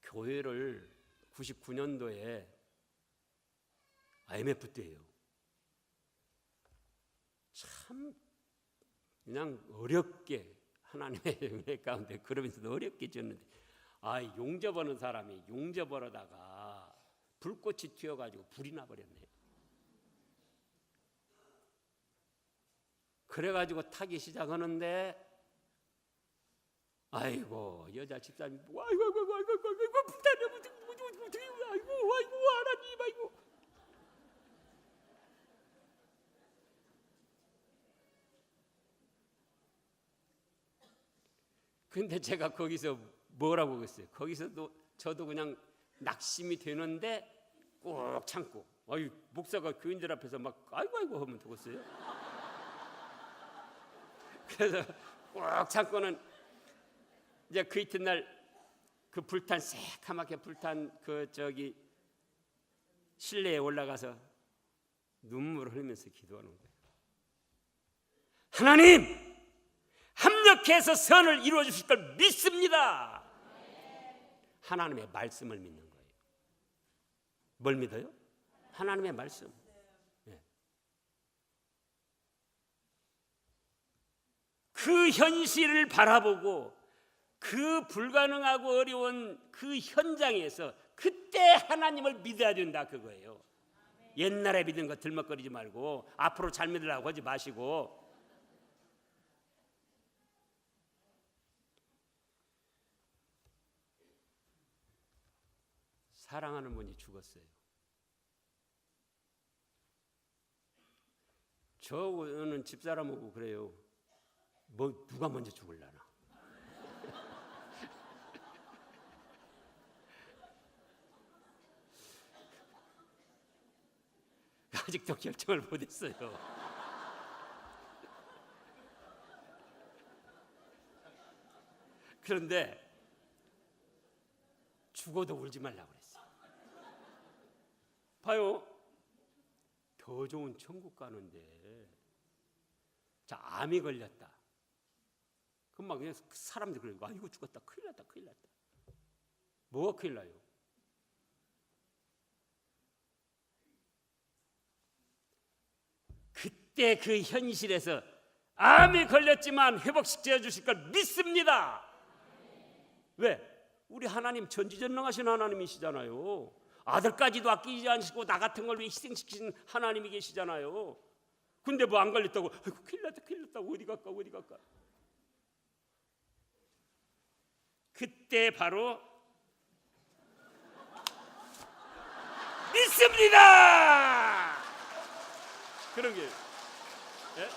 교회를 99년도에 IMF 때예요. 참 그냥 어렵게 하나님의 은혜 가운데 그러면서도 어렵게 지었는데 용접하는 사람이 용접하다가 불꽃이 튀어가지고 불이 나버렸네요. 그래가지고 타기 시작하는데 아이고 여자 집사님 아이고 불타네 아이고 하나님 아이고 근데 제가 거기서 뭐라고 그랬어요? 거기서도 저도 그냥 낙심이 되는데 꼭 참고 목사가 교인들 앞에서 막 아이고 하면 되겠어요? 그래서 꼭 참고는 이제 그 이튿날 그 불탄 새카맣게 불탄 그 저기 실내에 올라가서 눈물을 흘리면서 기도하는 거예요. 하나님! 합력해서 선을 이루어 주실 걸 믿습니다. 하나님의 말씀을 믿는 거예요. 뭘 믿어요? 하나님의 말씀. 네. 그 현실을 바라보고 그 불가능하고 어려운 그 현장에서 그때 하나님을 믿어야 된다 그거예요. 옛날에 믿은 거 들먹거리지 말고 앞으로 잘 믿으려고 하지 마시고 사랑하는 분이 죽었어요. 저는 집사람하고 그래요. 뭐 누가 먼저 죽을라나. 아직도 결정을 못했어요. 그런데 죽어도 울지 말라고 그랬어요. 봐요. 더 좋은 천국 가는데 자 암이 걸렸다. 그럼 막 그냥 사람들 그래요. 이거 죽었다. 큰일 났다. 뭐가 큰일 나요? 그때 그 현실에서 암이 걸렸지만 회복시켜 주실 걸 믿습니다. 왜? 우리 하나님 전지전능하신 하나님이시잖아요. 아들까지도 아끼지 않으시고 나 같은 걸 위해 희생시키신 하나님이 계시잖아요. 근데 뭐 안 걸렸다고 아이고 큰일 났다 어디 갈까. 그때 바로 믿습니다. 그런 게 예?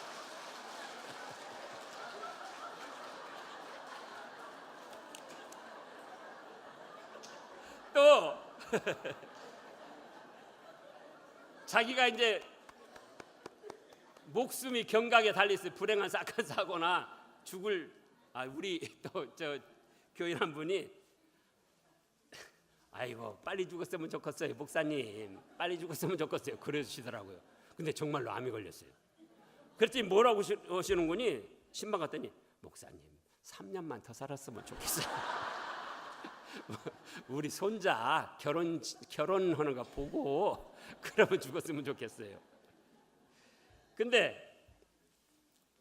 또 자기가 이제 목숨이 경각에 달려있어요. 불행한 사건 사고나 죽을 우리 또 저 교인 한 분이 아이고 빨리 죽었으면 좋겠어요 목사님, 빨리 죽었으면 좋겠어요 그러시더라고요. 근데 정말로 암이 걸렸어요. 그랬더니 뭐라고 하시는군이 신방 갔더니 목사님 3년만 더 살았으면 좋겠어요. 우리 손자 결혼하는 거 보고 그러면 죽었으면 좋겠어요. 근데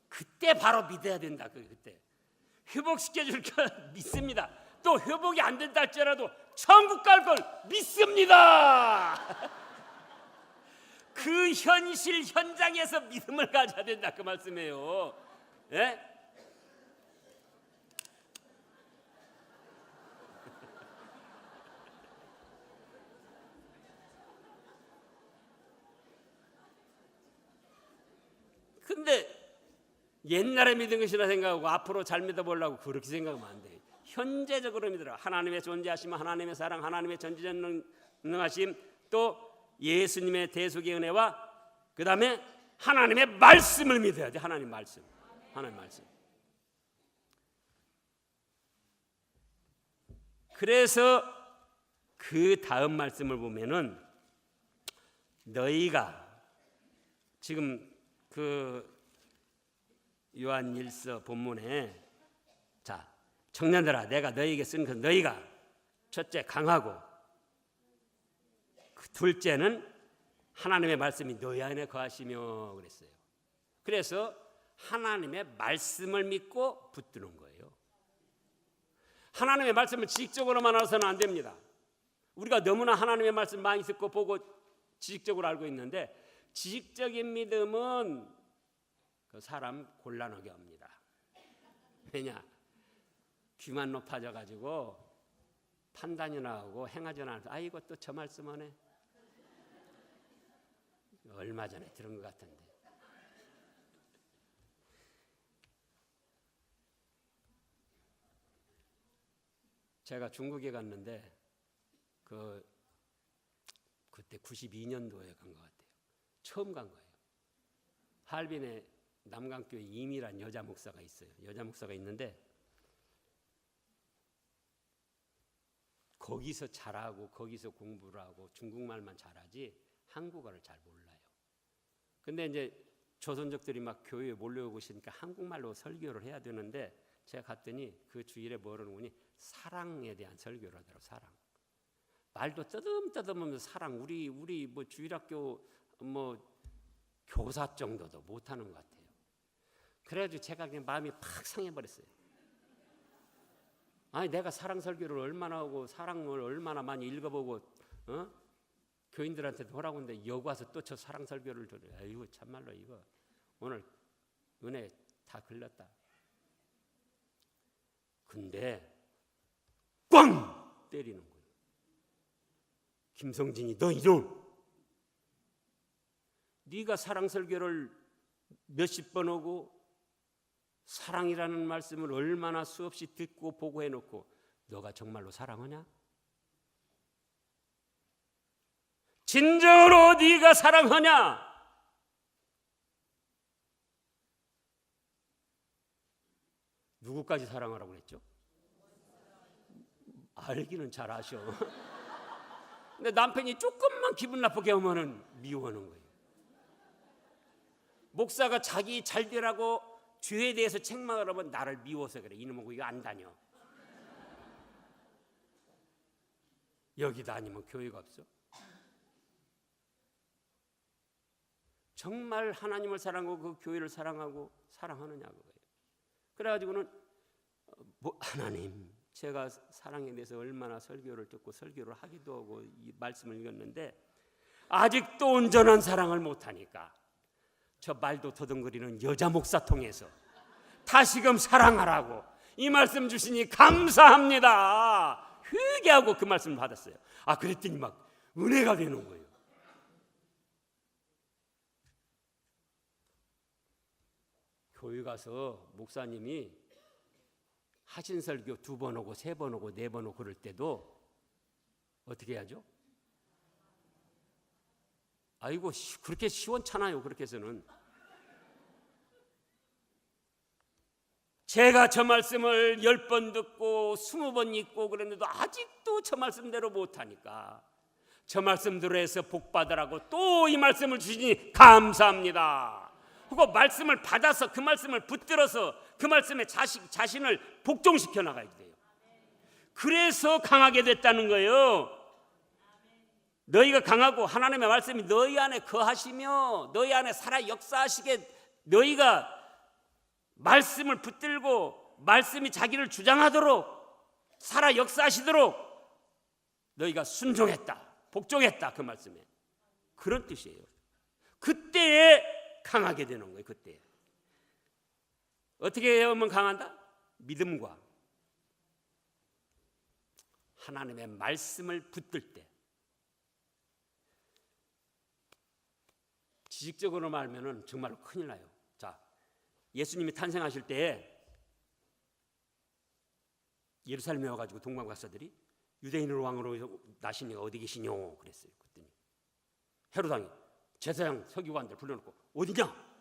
그때 바로 믿어야 된다. 그때 회복시켜줄 걸 믿습니다. 또 회복이 안 된다 할지라도 천국 갈 걸 믿습니다. 그 현실 현장에서 믿음을 가져야 된다 그 말씀이에요. 예? 근데 옛날에 믿은 것이라 생각하고 앞으로 잘 믿어보려고 그렇게 생각하면 안 돼요. 현재적으로 믿으라. 하나님의 존재하심, 하나님의 사랑, 하나님의 전지전능하심, 또 예수님의 대속의 은혜와 그 다음에 하나님의 말씀을 믿어야 돼. 하나님 말씀. 그래서 그 다음 말씀을 보면은 너희가 지금 그 요한일서 본문에 자 청년들아 내가 너희에게 쓴 그 너희가 첫째 강하고 둘째는 하나님의 말씀이 너희 안에 거하시며 그랬어요. 그래서 하나님의 말씀을 믿고 붙드는 거예요. 하나님의 말씀을 지식적으로만 알아서는 안 됩니다. 우리가 너무나 하나님의 말씀 많이 듣고 보고 지식적으로 알고 있는데 지식적인 믿음은 그 사람 곤란하게 합니다. 왜냐? 귀만 높아져 가지고 판단이 나오고 행하지 않아서 아이고 또 저 말씀하네. 얼마 전에 들은 것 같은데. 제가 중국에 갔는데 그때 92년도에 간 것 같아요. 처음 간 거예요. 할빈에 남강교회 임이란 여자 목사가 있어요. 여자 목사가 있는데 거기서 잘하고 거기서 공부를 하고 중국말만 잘하지 한국어를 잘 몰라요. 근데 이제 조선족들이 막 교회에 몰려오고 있으니까 한국말로 설교를 해야 되는데 제가 갔더니 그 주일에 뭐라는 분이 사랑에 대한 설교를 하더라고요. 사랑. 말도 떠듬떠듬하면서 사랑. 우리 뭐 주일학교 뭐 교사 정도도 못하는 것 같아요. 그래가지고 제가 그냥 마음이 팍 상해버렸어요. 아니 내가 사랑 설교를 얼마나 하고 사랑을 얼마나 많이 읽어보고 교인들한테도 하라고 했는데 여기 와서 또 저 사랑 설교를 들어요. 아이고 참말로 이거 오늘 은혜 다 걸렸다. 근데 꽝 때리는 거예요. 김성진이 너 이놈 네가 사랑 설교를 몇십 번 하고 사랑이라는 말씀을 얼마나 수없이 듣고 보고 해놓고 너가 정말로 사랑하냐? 진정으로 네가 사랑하냐? 누구까지 사랑하라고 그랬죠? 알기는 잘 아셔. 근데 남편이 조금만 기분 나쁘게 하면은 미워하는 거예요. 목사가 자기 잘 되라고 죄에 대해서 책망을 하면 나를 미워서 그래. 이놈하고 이거 안 다녀. 여기 다니면 교회가 없어. 정말 하나님을 사랑하고 그 교회를 사랑하고 사랑하느냐 그거예요. 그래가지고는 뭐 하나님 제가 사랑에 대해서 얼마나 설교를 듣고 설교를 하기도 하고 이 말씀을 읽었는데 아직도 온전한 사랑을 못하니까 저 말도 더듬거리는 여자 목사 통해서 다시금 사랑하라고 이 말씀 주시니 감사합니다. 회개하고 그 말씀을 받았어요. 그랬더니 막 은혜가 되는 거예요. 교회 가서 목사님이 하신 설교 2번 오고 3번 오고 4번 오고 그럴 때도 어떻게 해야죠? 아이고 그렇게 시원찮아요. 그렇게 해서는 제가 저 말씀을 10번 듣고 20번 읽고 그랬는데도 아직도 저 말씀대로 못하니까 저 말씀대로 해서 복 받으라고 또 이 말씀을 주시니 감사합니다. 그리고 말씀을 받아서 그 말씀을 붙들어서 그 말씀에 자신을 복종시켜 나가야 돼요. 그래서 강하게 됐다는 거예요. 너희가 강하고 하나님의 말씀이 너희 안에 거하시며 너희 안에 살아 역사하시게 너희가 말씀을 붙들고 말씀이 자기를 주장하도록 살아 역사하시도록 너희가 순종했다, 복종했다 그 말씀에 그런 뜻이에요. 그때에 강하게 되는 거예요. 그때 어떻게 하면 강한다? 믿음과 하나님의 말씀을 붙들 때. 지식적으로 말하면 정말로 큰일 나요. 자, 예수님이 탄생하실 때 예루살렘에 와가지고 동방박사들이 유대인으로 왕으로 나신 이가 어디 계시뇨 그랬어요. 그랬더니 헤로당이 제사장 서기관들 불러놓고 어디냐?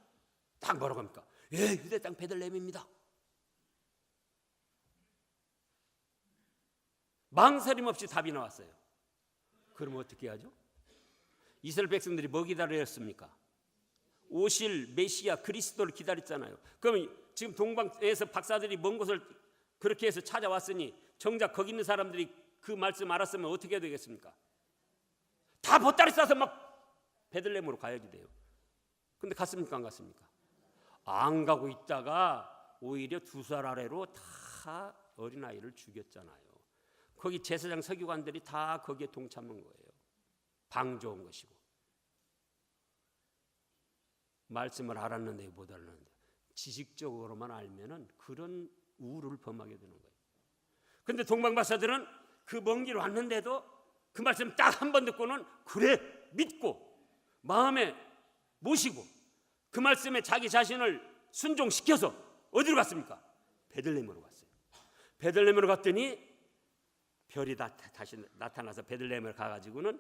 딱 뭐라고 합니까? 유대 땅 베들레헴입니다. 망설임 없이 답이 나왔어요. 그럼 어떻게 하죠? 이스라엘 백성들이 뭐 기다렸습니까? 오실 메시아 그리스도를 기다렸잖아요. 그러면 지금 동방에서 박사들이 먼 곳을 그렇게 해서 찾아왔으니 정작 거기 있는 사람들이 그 말씀 알았으면 어떻게 해야 되겠습니까? 다 보따리 싸서 막 베들레헴으로 가야지 돼요. 근데 갔습니까? 안 갔습니까? 안 가고 있다가 오히려 2살 아래로 다 어린아이를 죽였잖아요. 거기 제사장 서기관들이 다 거기에 동참한 거예요. 방조한 것이고. 말씀을 알았는데 못 알았는데 지식적으로만 알면은 그런 우를 범하게 되는 거예요. 근데 동방박사들은 그 먼 길 왔는데도 그 말씀 딱 한 번 듣고는 그래 믿고 마음에 모시고 그 말씀에 자기 자신을 순종시켜서 어디로 갔습니까? 베들레헴으로 갔어요. 베들레헴으로 갔더니 별이 다시 나타나서 베들레헴을 가가지고는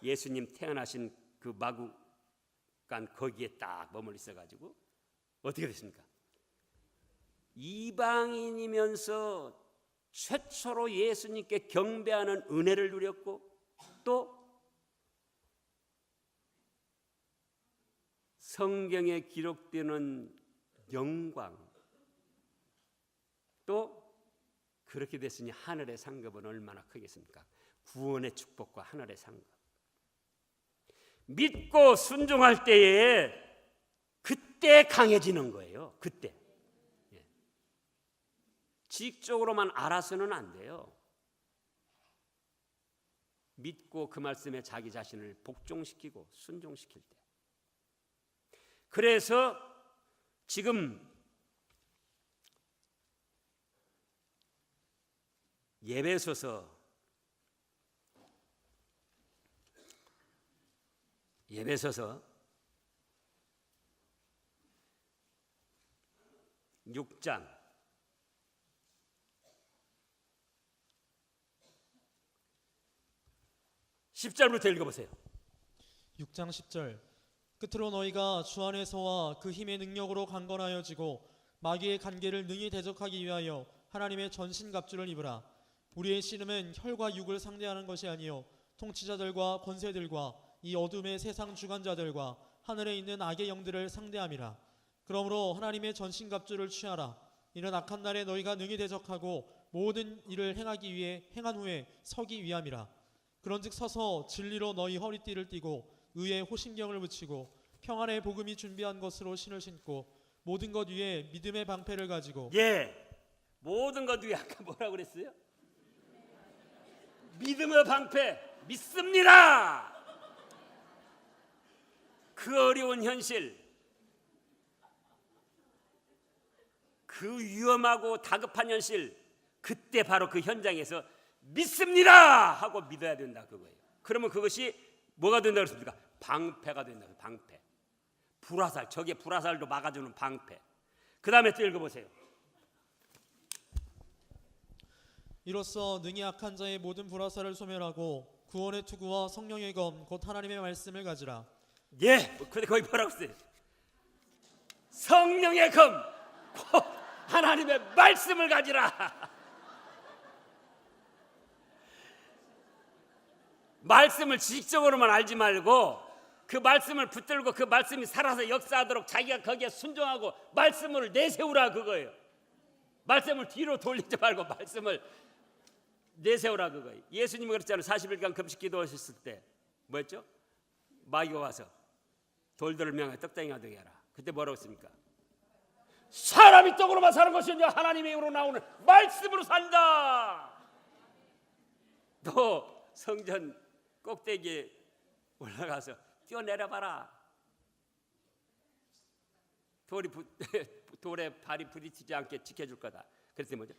예수님 태어나신 그 마구간 거기에 딱 머물러 있어가지고 어떻게 됐습니까? 이방인이면서 최초로 예수님께 경배하는 은혜를 누렸고 또 성경에 기록되는 영광 또 그렇게 됐으니 하늘의 상급은 얼마나 크겠습니까? 구원의 축복과 하늘의 상급. 믿고 순종할 때에 그때 강해지는 거예요. 그때. 지식적으로만 알아서는 안 돼요. 믿고 그 말씀에 자기 자신을 복종시키고 순종시킬 때. 그래서 지금 예배소서 6장 10절부터 읽어보세요. 6장 10절 끝으로 너희가 주 안에서와 그 힘의 능력으로 강건하여지고 마귀의 간계를 능히 대적하기 위하여 하나님의 전신갑주를 입으라. 우리의 씨름은 혈과 육을 상대하는 것이 아니요 통치자들과 권세들과 이 어둠의 세상 주관자들과 하늘에 있는 악의 영들을 상대함이라. 그러므로 하나님의 전신갑주를 취하라. 이는 악한 날에 너희가 능히 대적하고 모든 일을 행하기 위해 행한 후에 서기 위함이라. 그런즉 서서 진리로 너희 허리띠를 띠고 의의 호심경을 붙이고 평안의 복음이 준비한 것으로 신을 신고 모든 것 위에 믿음의 방패를 가지고 모든 것 위에 아까 뭐라고 그랬어요? 믿음의 방패, 믿습니다. 그 어려운 현실, 그 위험하고 다급한 현실, 그때 바로 그 현장에서 믿습니다 하고 믿어야 된다 그거예요. 그러면 그것이 뭐가 된다 그랬습니까? 방패가 된다. 방패. 불화살, 적의 불화살도 막아주는 방패. 그 다음에 또 읽어보세요. 이로써 능히 악한 자의 모든 불화살을 소멸하고 구원의 투구와 성령의 검 곧 하나님의 말씀을 가지라. 예, 근데 거기 뭐라고 써요? 성령의 검, 곧 하나님의 말씀을 가지라. 말씀을 지식적으로만 알지 말고 그 말씀을 붙들고 그 말씀이 살아서 역사하도록 자기가 거기에 순종하고 말씀을 내세우라 그거예요. 말씀을 뒤로 돌리지 말고 말씀을 내세우라 그거예요. 예수님이 그랬잖아요. 40일간 금식 기도하셨을 때 뭐였죠? 마귀가 와서 돌들을 명하여 떡덩이가 되게 하라. 그때 뭐라고 했습니까? 사람이 떡으로만 사는 것이 아니라 하나님의 입으로 나오는 말씀으로 산다. 또 성전 꼭대기에 올라가서 뛰어내려봐라. 돌에 발이 부딪히지 않게 지켜줄 거다. 그랬더니 뭐죠?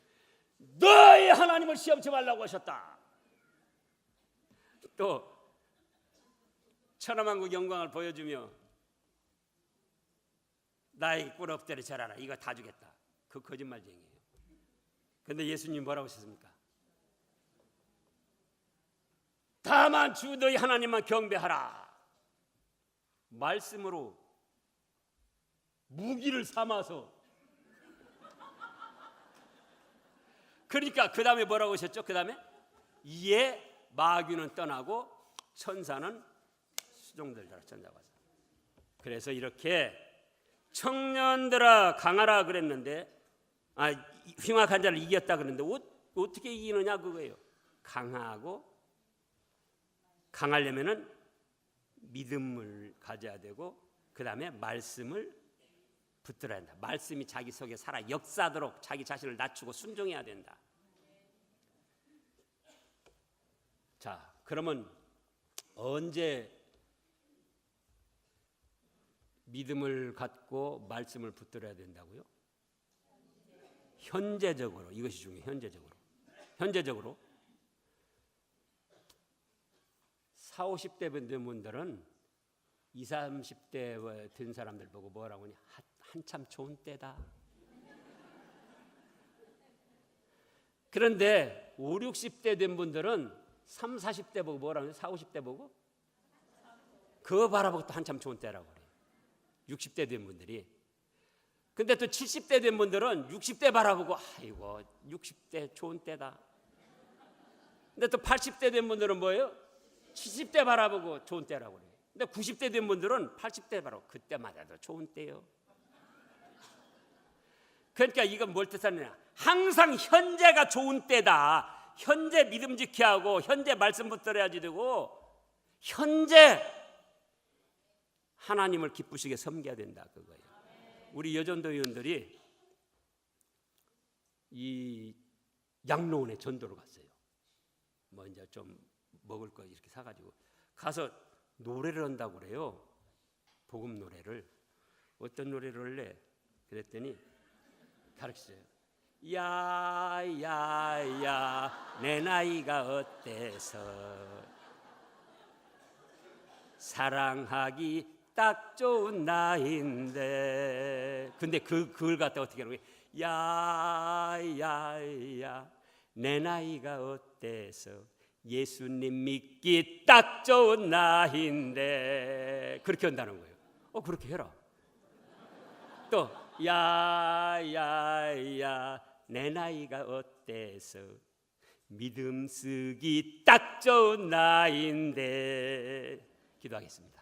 너희 하나님을 시험치 말라고 하셨다. 또 천하만국 영광을 보여주며 나에게 꿀 엎드려 절하라. 이거 다 주겠다. 그 거짓말쟁이에요. 그런데 예수님 뭐라고 하셨습니까? 다만 주 너희 하나님만 경배하라. 말씀으로 무기를 삼아서. 그러니까 그 다음에 뭐라고 하셨죠? 그 다음에 이에 마귀는 떠나고 천사는 수종들더라. 천사가. 그래서 이렇게 청년들아 강하라 그랬는데, 흉악한 자를 이겼다 그랬는데 어떻게 이기느냐 그거예요. 강하려면은 믿음을 가져야 되고 그 다음에 말씀을 붙들어야 된다. 말씀이 자기 속에 살아 역사하도록 자기 자신을 낮추고 순종해야 된다. 자, 그러면 언제 믿음을 갖고 말씀을 붙들어야 된다고요? 현재적으로. 이것이 중요해요. 현재적으로 40, 50대 된 분들은 20, 30대 된 사람들 보고 뭐라고 하냐? 한참 좋은 때다. 그런데 5, 60대 된 분들은 3, 40대 보고 뭐라고 하냐? 40, 50대 보고 그거 바라보고 또 한참 좋은 때라고 그래요. 60대 된 분들이. 근데 또 70대 된 분들은 60대 바라보고 아이고 60대 좋은 때다. 근데 또 80대 된 분들은 뭐예요? 70대 바라보고 좋은 때라고 그래요. 근데 90대 된 분들은 80대 바라보고 그때마다도 좋은 때요. 그러니까 이건 뭘 뜻하느냐? 항상 현재가 좋은 때다. 현재 믿음 지켜야 하고 현재 말씀 붙들어야지 되고 현재 하나님을 기쁘시게 섬겨야 된다 그거예요. 우리 여전도 의원들이 이 양로원에 전도를 갔어요. 뭐 이제 좀 먹을 거 이렇게 사가지고 가서 노래를 한다고 그래요. 복음 노래를. 어떤 노래를 할래? 그랬더니 가르쳤어요. 야야야 내 나이가 어때서 사랑하기 딱 좋은 나이인데. 근데 그걸 갖다 어떻게 하는 거예요? 야야야 내 나이가 어때서 예수님 믿기 딱 좋은 나이인데. 그렇게 한다는 거예요. 그렇게 해라. 또 야야야 내 나이가 어때서 믿음 쓰기 딱 좋은 나이인데. 기도하겠습니다.